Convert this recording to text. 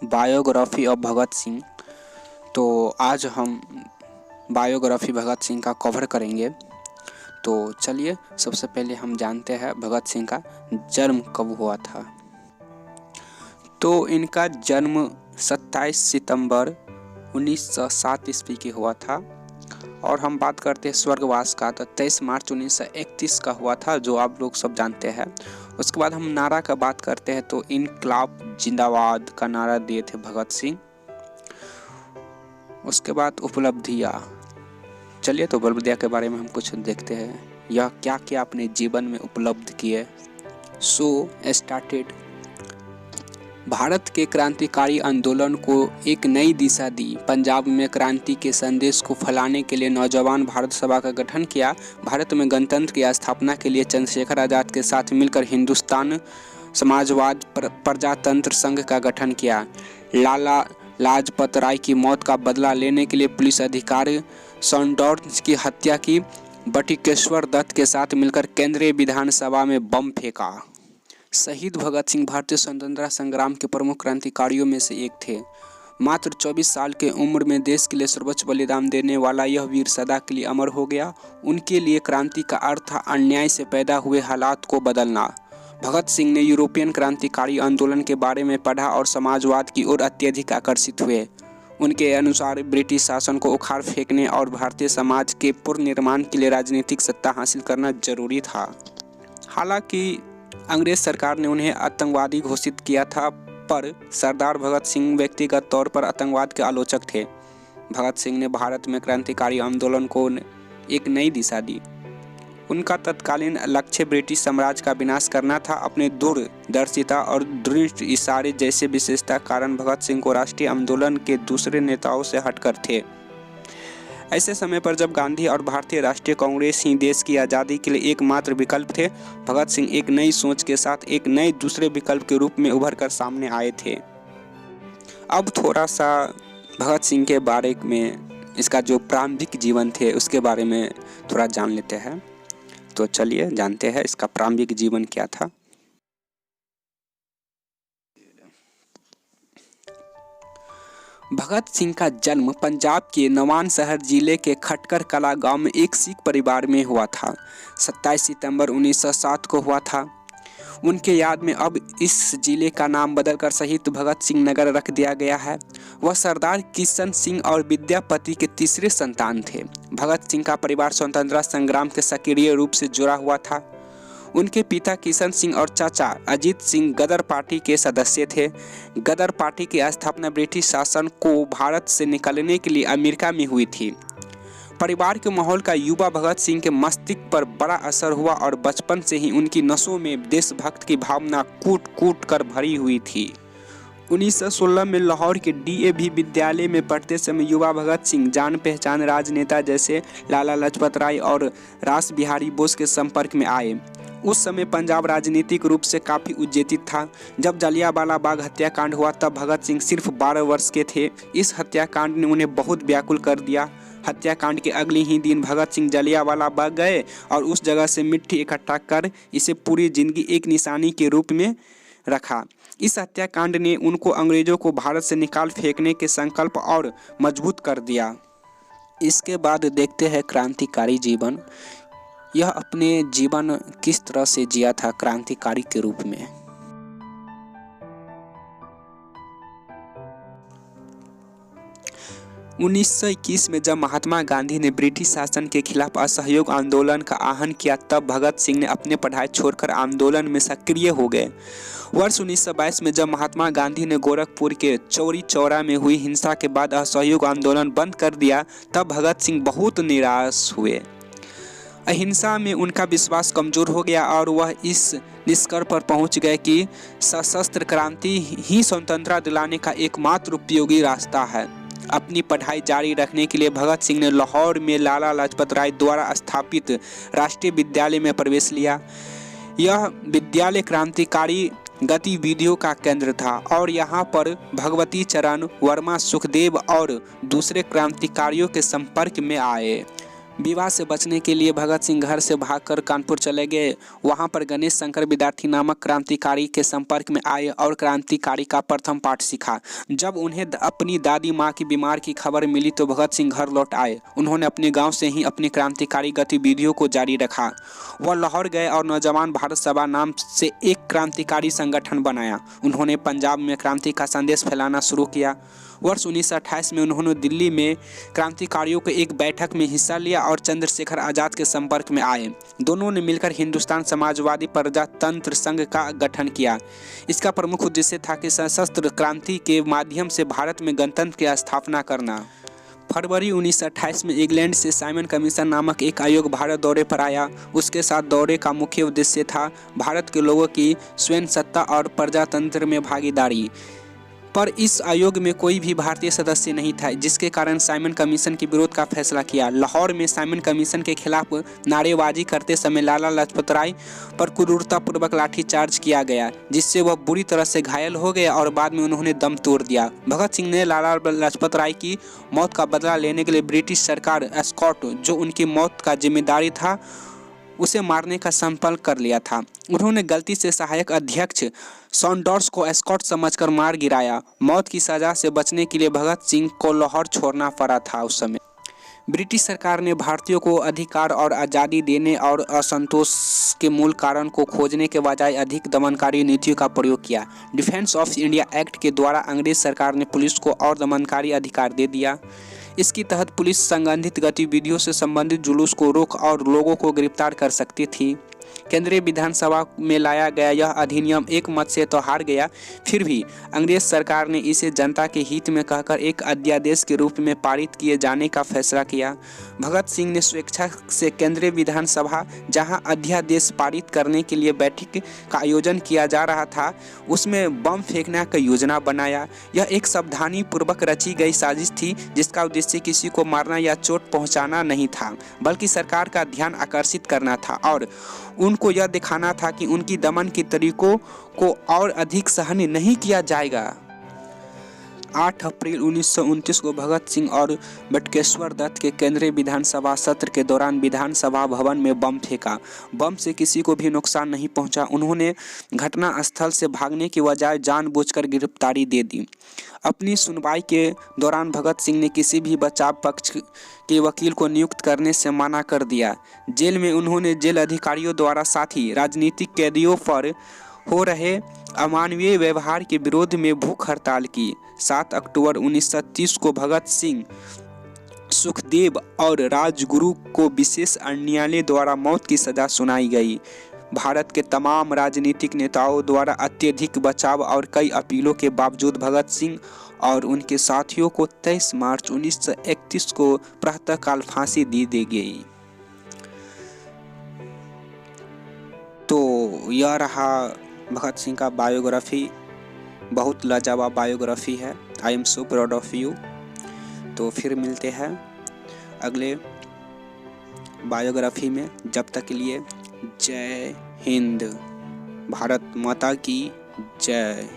Biography of Bhagat Singh. तो आज हम बायोग्राफी भगत सिंह का कवर करेंगे। तो चलिए सबसे पहले हम जानते हैं भगत सिंह का जन्म कब हुआ था। तो इनका जन्म 27 सितंबर 1907 ईस्वी के हुआ था। और हम बात करते हैं स्वर्गवास का, तो 23 मार्च 1931 का हुआ था, जो आप लोग सब जानते हैं। उसके बाद हम नारा का बात करते हैं, तो इनकलाब जिंदाबाद का नारा दिए थे भगत सिंह। उसके बाद उपलब्धियाँ, चलिए तो उपलब्धियाँ के बारे में हम कुछ देखते हैं। यह क्या क्या अपने जीवन में उपलब्ध किए। सो स्टार्टेड, भारत के क्रांतिकारी आंदोलन को एक नई दिशा दी। पंजाब में क्रांति के संदेश को फैलाने के लिए नौजवान भारत सभा का गठन किया। भारत में गणतंत्र की स्थापना के लिए चंद्रशेखर आजाद के साथ मिलकर हिंदुस्तान समाजवाद प्रजातंत्र संघ का गठन किया। लाला लाजपत राय की मौत का बदला लेने के लिए पुलिस अधिकारी सॉन्डर्स की हत्या की। बटुकेश्वर दत्त के साथ मिलकर केंद्रीय विधानसभा में बम फेंका। शहीद भगत सिंह भारतीय स्वतंत्रता संग्राम के प्रमुख क्रांतिकारियों में से एक थे। मात्र 24 साल के उम्र में देश के लिए सर्वोच्च बलिदान देने वाला यह वीर सदा के लिए अमर हो गया। उनके लिए क्रांति का अर्थ था अन्याय से पैदा हुए हालात को बदलना। भगत सिंह ने यूरोपियन क्रांतिकारी आंदोलन के बारे में पढ़ा और समाजवाद की ओर अत्यधिक आकर्षित हुए। उनके अनुसार ब्रिटिश शासन को उखाड़ फेंकने और भारतीय समाज के पुनर्निर्माण के लिए राजनीतिक सत्ता हासिल करना जरूरी था। हालांकि अंग्रेज सरकार ने उन्हें आतंकवादी घोषित किया था, पर सरदार भगत सिंह व्यक्तिगत तौर पर आतंकवाद के आलोचक थे। भगत सिंह ने भारत में क्रांतिकारी आंदोलन को एक नई दिशा दी। उनका तत्कालीन लक्ष्य ब्रिटिश साम्राज्य का विनाश करना था। अपने दूरदर्शिता और दृढ़ इशारे जैसे विशेषता कारण भगत सिंह को राष्ट्रीय आंदोलन के दूसरे नेताओं से हटकर थे। ऐसे समय पर जब गांधी और भारतीय राष्ट्रीय कांग्रेस ही देश की आज़ादी के लिए एकमात्र विकल्प थे, भगत सिंह एक नई सोच के साथ एक नए दूसरे विकल्प के रूप में उभर कर सामने आए थे। अब थोड़ा सा भगत सिंह के बारे में, इसका जो प्रारंभिक जीवन थे उसके बारे में थोड़ा जान लेते हैं। तो चलिए जानते हैं इसका प्रारंभिक जीवन क्या था। भगत सिंह का जन्म पंजाब के नवानशहर जिले के खटकर कला गांव में एक सिख परिवार में हुआ था। 27 सितंबर 1907 को हुआ था। उनके याद में अब इस जिले का नाम बदलकर शहीद भगत सिंह नगर रख दिया गया है। वह सरदार किशन सिंह और विद्यापति के तीसरे संतान थे। भगत सिंह का परिवार स्वतंत्रता संग्राम के सक्रिय रूप से जुड़ा हुआ था। उनके पिता किशन सिंह और चाचा अजीत सिंह गदर पार्टी के सदस्य थे। गदर पार्टी की स्थापना ब्रिटिश शासन को भारत से निकालने के लिए अमेरिका में हुई थी। परिवार के माहौल का युवा भगत सिंह के मस्तिष्क पर बड़ा असर हुआ और बचपन से ही उनकी नसों में देशभक्त की भावना कूट कूट कर भरी हुई थी। 1916 में लाहौर के DAV विद्यालय में पढ़ते समय युवा भगत सिंह जान पहचान राजनेता जैसे लाला लाजपत राय और रास बिहारी बोस के संपर्क में आए। उस समय पंजाब राजनीतिक रूप से काफ़ी उत्तेजित था। जब जलियांवाला बाग हत्याकांड हुआ तब भगत सिंह सिर्फ 12 वर्ष के थे। इस हत्याकांड ने उन्हें बहुत व्याकुल कर दिया। हत्याकांड के अगले ही दिन भगत सिंह जलियांवाला बाग गए और उस जगह से मिट्टी इकट्ठा कर इसे पूरी जिंदगी एक निशानी के रूप में रखा। इस हत्याकांड ने उनको अंग्रेजों को भारत से निकाल फेंकने के संकल्प और मजबूत कर दिया। इसके बाद देखते हैं क्रांतिकारी जीवन। यह अपने जीवन किस तरह से जिया था क्रांतिकारी के रूप में। उन्नीस 1921 में जब महात्मा गांधी ने ब्रिटिश शासन के खिलाफ असहयोग आंदोलन का आह्वान किया, तब भगत सिंह ने अपने पढ़ाई छोड़कर आंदोलन में सक्रिय हो गए। वर्ष 1922 में जब महात्मा गांधी ने गोरखपुर के चौरी चौरा में हुई हिंसा के बाद असहयोग आंदोलन बंद कर दिया, तब भगत सिंह बहुत निराश हुए। अहिंसा में उनका विश्वास कमजोर हो गया और वह इस निष्कर्ष पर पहुंच गए कि सशस्त्र क्रांति ही स्वतंत्रता दिलाने का एकमात्र उपयोगी रास्ता है। अपनी पढ़ाई जारी रखने के लिए भगत सिंह ने लाहौर में लाला लाजपत राय द्वारा स्थापित राष्ट्रीय विद्यालय में प्रवेश लिया। यह विद्यालय क्रांतिकारी गतिविधियों का केंद्र था और यहाँ पर भगवती चरण वर्मा, सुखदेव और दूसरे क्रांतिकारियों के संपर्क में आए। विवाह से बचने के लिए भगत सिंह घर से भागकर कानपुर चले गए। वहां पर गणेश शंकर विद्यार्थी नामक क्रांतिकारी के संपर्क में आए और क्रांतिकारी का प्रथम पाठ सीखा। जब उन्हें अपनी दादी माँ की बीमार की खबर मिली तो भगत सिंह घर लौट आए। उन्होंने अपने गांव से ही अपनी क्रांतिकारी गतिविधियों को जारी रखा। वह लाहौर गए और नौजवान भारत सभा नाम से एक क्रांतिकारी संगठन बनाया। उन्होंने पंजाब में क्रांति का संदेश फैलाना शुरू किया। वर्ष 1928 में उन्होंने दिल्ली में क्रांतिकारियों के एक बैठक में हिस्सा लिया और चंद्रशेखर आज़ाद के संपर्क में आए। दोनों ने मिलकर हिंदुस्तान समाजवादी प्रजातंत्र संघ का गठन किया। इसका प्रमुख उद्देश्य था कि सशस्त्र क्रांति के माध्यम से भारत में गणतंत्र की स्थापना करना। फरवरी 1928 में इंग्लैंड से साइमन कमीशन नामक एक आयोग भारत दौरे पर आया। उसके साथ दौरे का मुख्य उद्देश्य था भारत के लोगों की स्वयं सत्ता और प्रजातंत्र में भागीदारी। पर इस आयोग में कोई भी भारतीय सदस्य नहीं था, जिसके कारण साइमन कमीशन के विरोध का फैसला किया। लाहौर में साइमन कमीशन के खिलाफ नारेबाजी करते समय लाला लाजपत राय पर क्रूरतापूर्वक लाठीचार्ज किया गया, जिससे वह बुरी तरह से घायल हो गए और बाद में उन्होंने दम तोड़ दिया। भगत सिंह ने लाला लाजपत राय की मौत का बदला लेने के लिए ब्रिटिश सरकार एस्कॉट, जो उनकी मौत का जिम्मेदारी था, उसे मारने का संकल्प कर लिया था। उन्होंने गलती से सहायक अध्यक्ष सॉन्डर्स को एस्कॉट समझकर मार गिराया। मौत की सजा से बचने के लिए भगत सिंह को लाहौर छोड़ना पड़ा था। उस समय ब्रिटिश सरकार ने भारतीयों को अधिकार और आज़ादी देने और असंतोष के मूल कारण को खोजने के बजाय अधिक दमनकारी नीतियों का प्रयोग किया। डिफेंस ऑफ इंडिया एक्ट के द्वारा अंग्रेज सरकार ने पुलिस को और दमनकारी अधिकार दे दिया। इसके तहत पुलिस संबंधित गतिविधियों से संबंधित जुलूस को रोक और लोगों को गिरफ्तार कर सकती थी। केंद्रीय विधानसभा में लाया गया यह अधिनियम एक मत से तो हार गया, फिर भी अंग्रेज सरकार ने इसे जनता के हित में कहकर एक अध्यादेश के रूप में पारित किए जाने का फैसला किया। भगत सिंह ने स्वेच्छा से केंद्रीय विधानसभा, जहां अध्यादेश पारित करने के लिए बैठक का आयोजन किया जा रहा था, उसमें बम फेंकने का योजना बनाया। यह एक सावधानी पूर्वक रची गई साजिश थी, जिसका उद्देश्य किसी को मारना या चोट पहुंचाना नहीं था, बल्कि सरकार का ध्यान आकर्षित करना था और उनको यह दिखाना था कि उनकी दमन के तरीकों को और अधिक सहन नहीं किया जाएगा। 8 अप्रैल 1929 को भगत सिंह और बटुकेश्वर दत्त के केंद्रीय विधानसभा सत्र के दौरान विधानसभा भवन में बम फेंका। बम से किसी को भी नुकसान नहीं पहुंचा। उन्होंने घटना स्थल से भागने की बजाय जानबूझकर गिरफ्तारी दे दी। अपनी सुनवाई के दौरान भगत सिंह ने किसी भी बचाव पक्ष के वकील को नियुक्त करने से मना कर दिया। जेल में उन्होंने जेल अधिकारियों द्वारा साथी राजनीतिक कैदियों पर हो रहे अमानवीय व्यवहार के विरोध में भूख हड़ताल की। 7 अक्टूबर 1930 को भगत सिंह, सुखदेव और राजगुरु को विशेष न्यायालय द्वारा मौत की सजा सुनाई गई। भारत के तमाम राजनीतिक नेताओं द्वारा अत्यधिक बचाव और कई अपीलों के बावजूद भगत सिंह और उनके साथियों को 23 मार्च 1931 को प्रातःकाल फांसी दी गई। तो यह रहा भगत सिंह का बायोग्राफी। बहुत लाजवाब बायोग्राफी है। I am so proud of you. तो फिर मिलते हैं अगले बायोग्राफी में। जब तक के लिए जय हिंद, भारत माता की जय।